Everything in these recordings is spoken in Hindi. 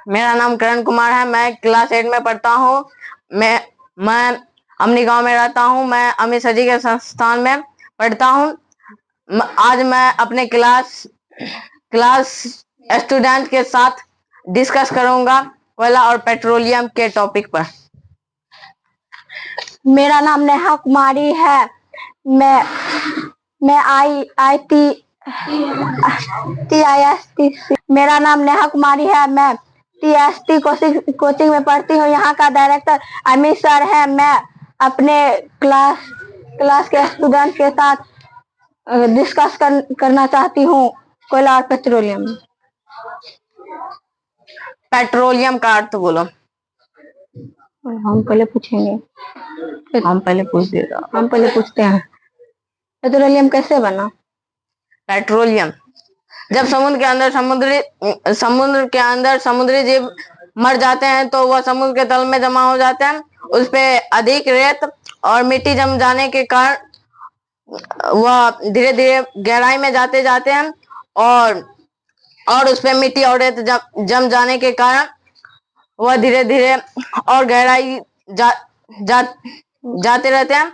मेरा नाम करण कुमार है। मैं क्लास 8 में पढ़ता हूँ। मैं अमनी गांव में रहता हूँ। मैं अमित सर जी के संस्थान में पढ़ता हूँ। आज मैं अपने क्लास स्टूडेंट के साथ डिस्कस करूंगा कोयला और पेट्रोलियम के टॉपिक पर। मेरा नाम नेहा कुमारी है। मैं मेरा नाम नेहा कुमारी है। मैं TST कोचिंग में पढ़ती हूँ। यहाँ का डायरेक्टर अमित सर है। मैं अपने क्लास के स्टूडेंट के साथ डिस्कस करना चाहती हूँ कोयला और पेट्रोलियम। पेट्रोलियम का अर्थ बोलो। हम पहले पूछेंगे। हम पहले पूछते हैं पेट्रोलियम कैसे बना। पेट्रोलियम जब समुद्र के अंदर समुद्री जीव मर जाते हैं तो वह समुद्र के तल में जमा हो जाते हैं। उस पे अधिक रेत और मिट्टी जम जाने के कारण वह धीरे धीरे गहराई में जाते हैं और उस पे मिट्टी और रेत जम जाने के कारण वह धीरे धीरे और गहराई जाते रहते हैं।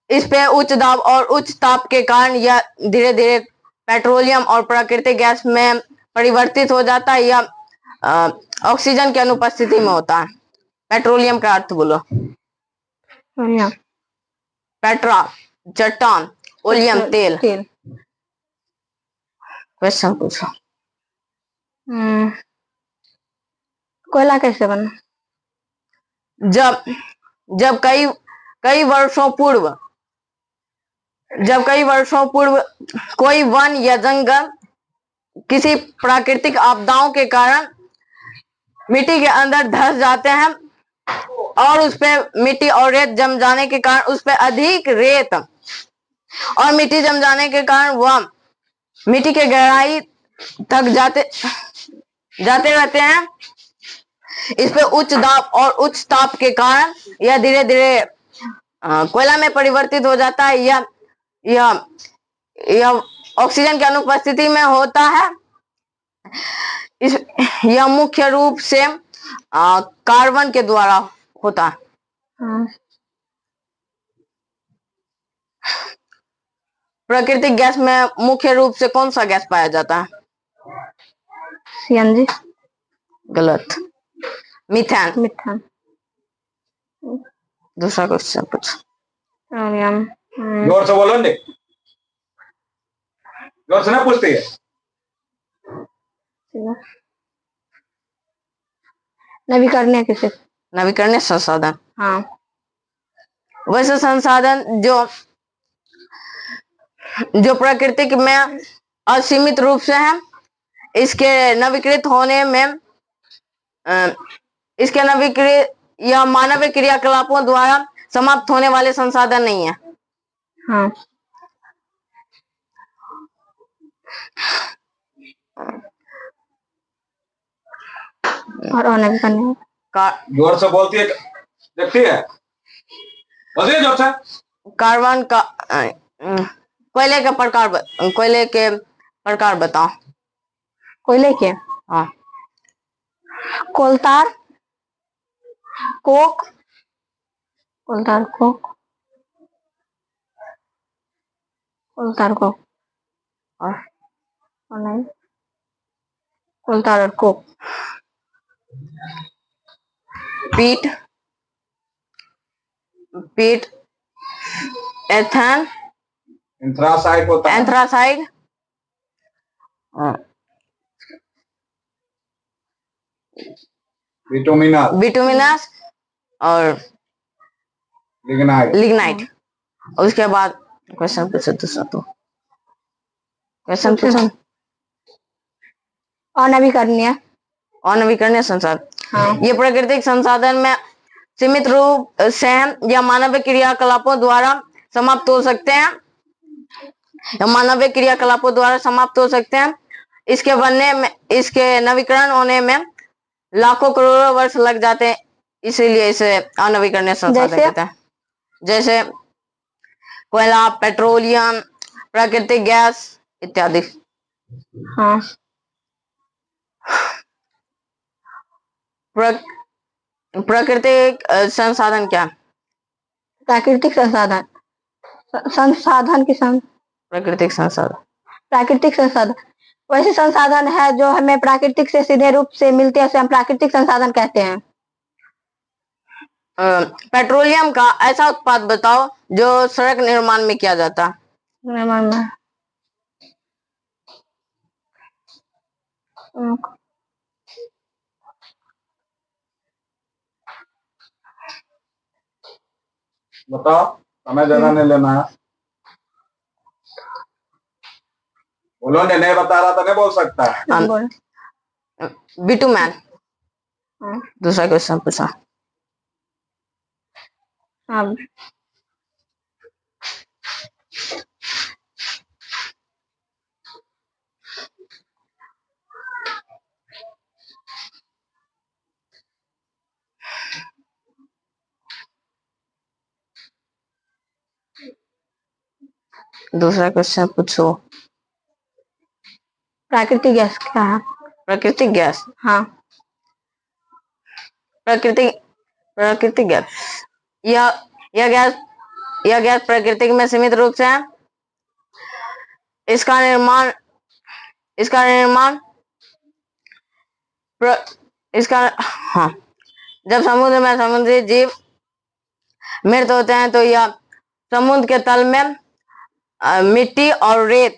इस पे उच्च दाब और उच्च ताप के कारण यह धीरे धीरे पेट्रोलियम और प्राकृतिक गैस में परिवर्तित हो जाता है या ऑक्सीजन की अनुपस्थिति में होता है। पेट्रोलियम का अर्थ बोलो। पेट्रा चट्टान, ओलियम तेल। क्वेश्चन पूछो। कोयला कैसे बना। जब कई वर्षों पूर्व कोई वन या जंगल किसी प्राकृतिक आपदाओं के कारण मिट्टी के अंदर धंस जाते हैं और उस पे मिट्टी और रेत जम जाने के कारण उस पे अधिक रेत और मिट्टी जम जाने के कारण वह मिट्टी के गहराई तक जाते रहते हैं। इस पे उच्च दाब और उच्च ताप के कारण यह धीरे धीरे कोयला में परिवर्तित हो जाता है। यह ऑक्सीजन की अनुपस्थिति में होता है। यह मुख्य रूप से कार्बन के द्वारा होता है। प्राकृतिक गैस में मुख्य रूप से कौन सा गैस पाया जाता है। CNG। गलत। मीथेन। दूसरा क्वेश्चन पूछो। जोर से बोलो। जोर से ना पूछते है। नवीकरणीय संसाधन। हाँ। वैसे संसाधन जो प्राकृतिक में असीमित रूप से है। इसके नवीकृत होने में यह मानवीय क्रियाकलापों द्वारा समाप्त होने वाले संसाधन नहीं है। हाँ। और अनवीकरणीय जोर से बोलती है। देखती है। बोलिए जोर से। कार्बन का कोयले के प्रकार बताओ। कोयले के। हाँ। कोलतार, कोक, कोलतार और कोक। पीट, एथेन, एंथ्रासाइड होता है। एंथ्रासाइड, बिटुमिनस और लिग्नाइट। उसके बाद क्वेश्चन पूछो दूसरा। तो क्वेश्चन पूछो। अनवीकरणीय संसाधन। हाँ। ये प्राकृतिक संसाधन में सीमित रूप से या मानवीय क्रियाकलापों द्वारा समाप्त हो सकते हैं। इसके नवीकरण होने में लाखों करोड़ों वर्ष लग जाते हैं। इसीलिए इसे अनवीकरणीय संसाधन कहते हैं। जैसे कोयला, पेट्रोलियम, प्राकृतिक गैस इत्यादि। हाँ। प्राकृतिक संसाधन क्या? प्राकृतिक संसाधन, संसाधन की प्राकृतिक संसाधन प्राकृतिक संसाधन वैसे संसाधन है जो हमें प्राकृतिक से सीधे रूप से मिलते हैं, उसे हम प्राकृतिक संसाधन कहते हैं। पेट्रोलियम का ऐसा उत्पाद बताओ जो सड़क निर्माण में किया जाता है। निर्माण में बताओ, समय ज्यादा नहीं लेना है। बोलो, नहीं बता रहा था, नहीं बोल सकता है। बिटुमेन। दूसरा क्वेश्चन पूछा। हाँ, दूसरा क्वेश्चन पूछो। प्राकृतिक गैस क्या है? प्राकृतिक गैस, हाँ, प्राकृतिक गैस, यह गैस प्राकृतिक में सीमित रूप से है। इसका निर्माण हाँ, जब समुद्र में समुद्री जीव मृत होते हैं तो यह समुद्र के तल में मिट्टी और रेत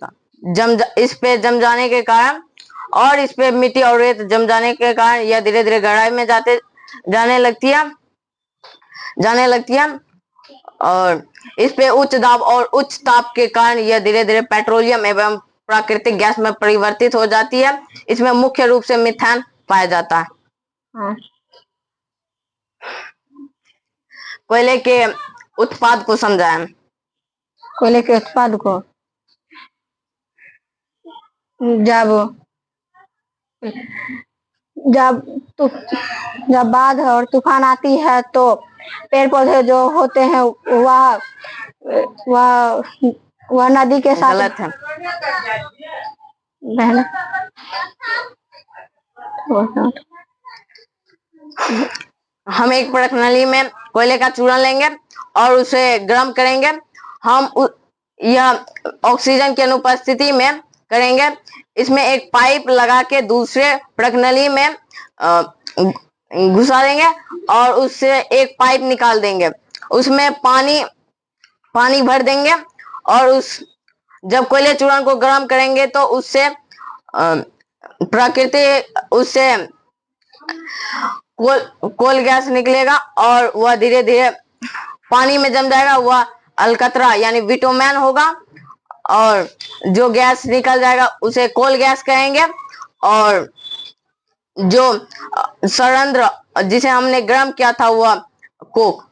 इस पे जम जाने के कारण, और इस पे मिट्टी और रेत जम जाने के कारण यह धीरे धीरे गहराई में जाने लगती है और इस पे उच्च दाब और उच्च ताप के कारण यह धीरे धीरे पेट्रोलियम एवं प्राकृतिक गैस में परिवर्तित हो जाती है। इसमें मुख्य रूप से मीथेन पाया जाता है। हाँ। कोयले के उत्पाद को समझाएं। कोयले के उत्पाद को, जब बाढ़ और तूफान आती है तो पेड़ पौधे जो होते हैं वह नदी के साथ गलत है। हम एक प्रणाली में कोयले का चूर्ण लेंगे और उसे गर्म करेंगे। हम यह ऑक्सीजन की अनुपस्थिति में करेंगे। इसमें एक पाइप लगा के दूसरे प्रणाली में घुसा देंगे और उससे एक पाइप निकाल देंगे। उसमें पानी भर देंगे और जब कोयले चूर्ण को गर्म करेंगे तो उससे कोल गैस निकलेगा और वह धीरे धीरे पानी में जम जाएगा। वह अलकतरा यानी बिटुमेन होगा और जो गैस निकल जाएगा उसे कोल गैस कहेंगे। और जो संयंत्र जिसे हमने गर्म किया था वह कोक।